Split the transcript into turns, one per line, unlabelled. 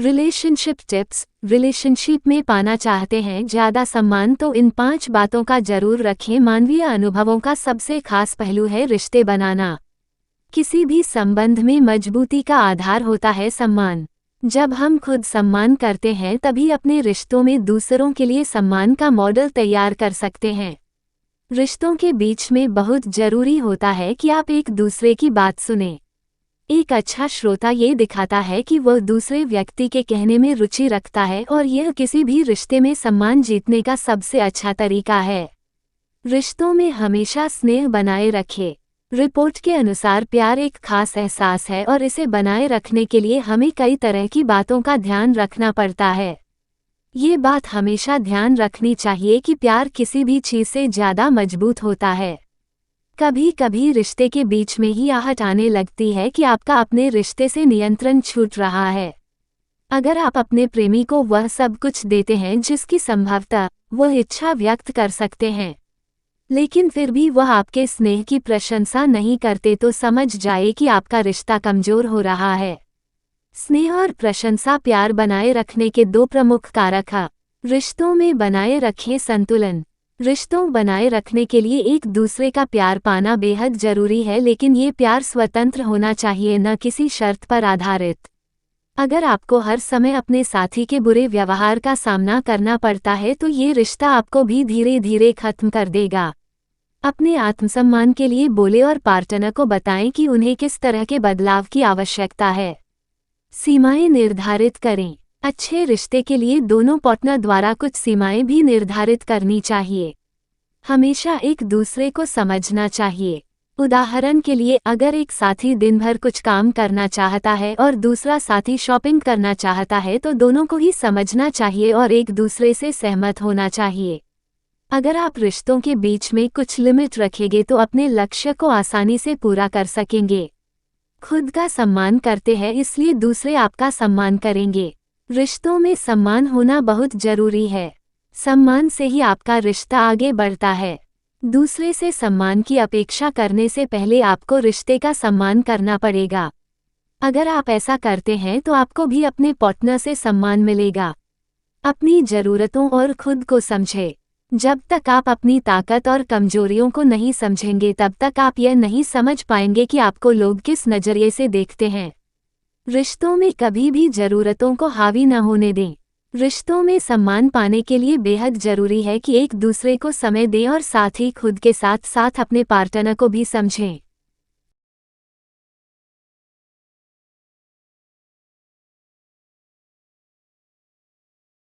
Relationship tips. Relationship में पाना चाहते हैं ज़्यादा सम्मान तो इन 5 बातों का जरूर रखें। मानवीय अनुभवों का सबसे खास पहलू है रिश्ते बनाना। किसी भी संबंध में मजबूती का आधार होता है सम्मान। जब हम खुद सम्मान करते हैं तभी अपने रिश्तों में दूसरों के लिए सम्मान का मॉडल तैयार कर सकते हैं। रिश्तों के बीच में बहुत जरूरी होता है कि आप एक दूसरे की बात सुनें। एक अच्छा श्रोता ये दिखाता है कि वह दूसरे व्यक्ति के कहने में रुचि रखता है और यह किसी भी रिश्ते में सम्मान जीतने का सबसे अच्छा तरीका है। रिश्तों में हमेशा स्नेह बनाए रखें। रिपोर्ट के अनुसार प्यार एक खास एहसास है और इसे बनाए रखने के लिए हमें कई तरह की बातों का ध्यान रखना पड़ता है। ये बात हमेशा ध्यान रखनी चाहिए कि प्यार किसी भी चीज़ से ज़्यादा मजबूत होता है। कभी कभी रिश्ते के बीच में ही आहट आने लगती है कि आपका अपने रिश्ते से नियंत्रण छूट रहा है। अगर आप अपने प्रेमी को वह सब कुछ देते हैं जिसकी संभवतः वह इच्छा व्यक्त कर सकते हैं, लेकिन फिर भी वह आपके स्नेह की प्रशंसा नहीं करते, तो समझ जाए कि आपका रिश्ता कमजोर हो रहा है। स्नेह और प्रशंसा प्यार बनाए रखने के 2 प्रमुख कारक हैं। रिश्तों में बनाए रखें संतुलन। रिश्तों बनाए रखने के लिए एक दूसरे का प्यार पाना बेहद जरूरी है, लेकिन ये प्यार स्वतंत्र होना चाहिए, न किसी शर्त पर आधारित। अगर आपको हर समय अपने साथी के बुरे व्यवहार का सामना करना पड़ता है तो ये रिश्ता आपको भी धीरे धीरे खत्म कर देगा। अपने आत्मसम्मान के लिए बोले और पार्टनर को बताएं कि उन्हें किस तरह के बदलाव की आवश्यकता है। सीमाएं निर्धारित करें। अच्छे रिश्ते के लिए दोनों पार्टनर द्वारा कुछ सीमाएं भी निर्धारित करनी चाहिए। हमेशा एक दूसरे को समझना चाहिए। उदाहरण के लिए, अगर एक साथी दिन भर कुछ काम करना चाहता है और दूसरा साथी शॉपिंग करना चाहता है तो दोनों को ही समझना चाहिए और एक दूसरे से सहमत होना चाहिए। अगर आप रिश्तों के बीच में कुछ लिमिट रखेंगे तो अपने लक्ष्य को आसानी से पूरा कर सकेंगे। खुद का सम्मान करते हैं इसलिए दूसरे आपका सम्मान करेंगे। रिश्तों में सम्मान होना बहुत जरूरी है। सम्मान से ही आपका रिश्ता आगे बढ़ता है। दूसरे से सम्मान की अपेक्षा करने से पहले आपको रिश्ते का सम्मान करना पड़ेगा। अगर आप ऐसा करते हैं तो आपको भी अपने पार्टनर से सम्मान मिलेगा। अपनी ज़रूरतों और खुद को समझें। जब तक आप अपनी ताकत और कमजोरियों को नहीं समझेंगे तब तक आप यह नहीं समझ पाएंगे कि आपको लोग किस नज़रिए से देखते हैं। रिश्तों में कभी भी ज़रूरतों को हावी न होने दें। रिश्तों में सम्मान पाने के लिए बेहद ज़रूरी है कि एक दूसरे को समय दें और साथ ही खुद के साथ साथ अपने पार्टनर को भी समझें।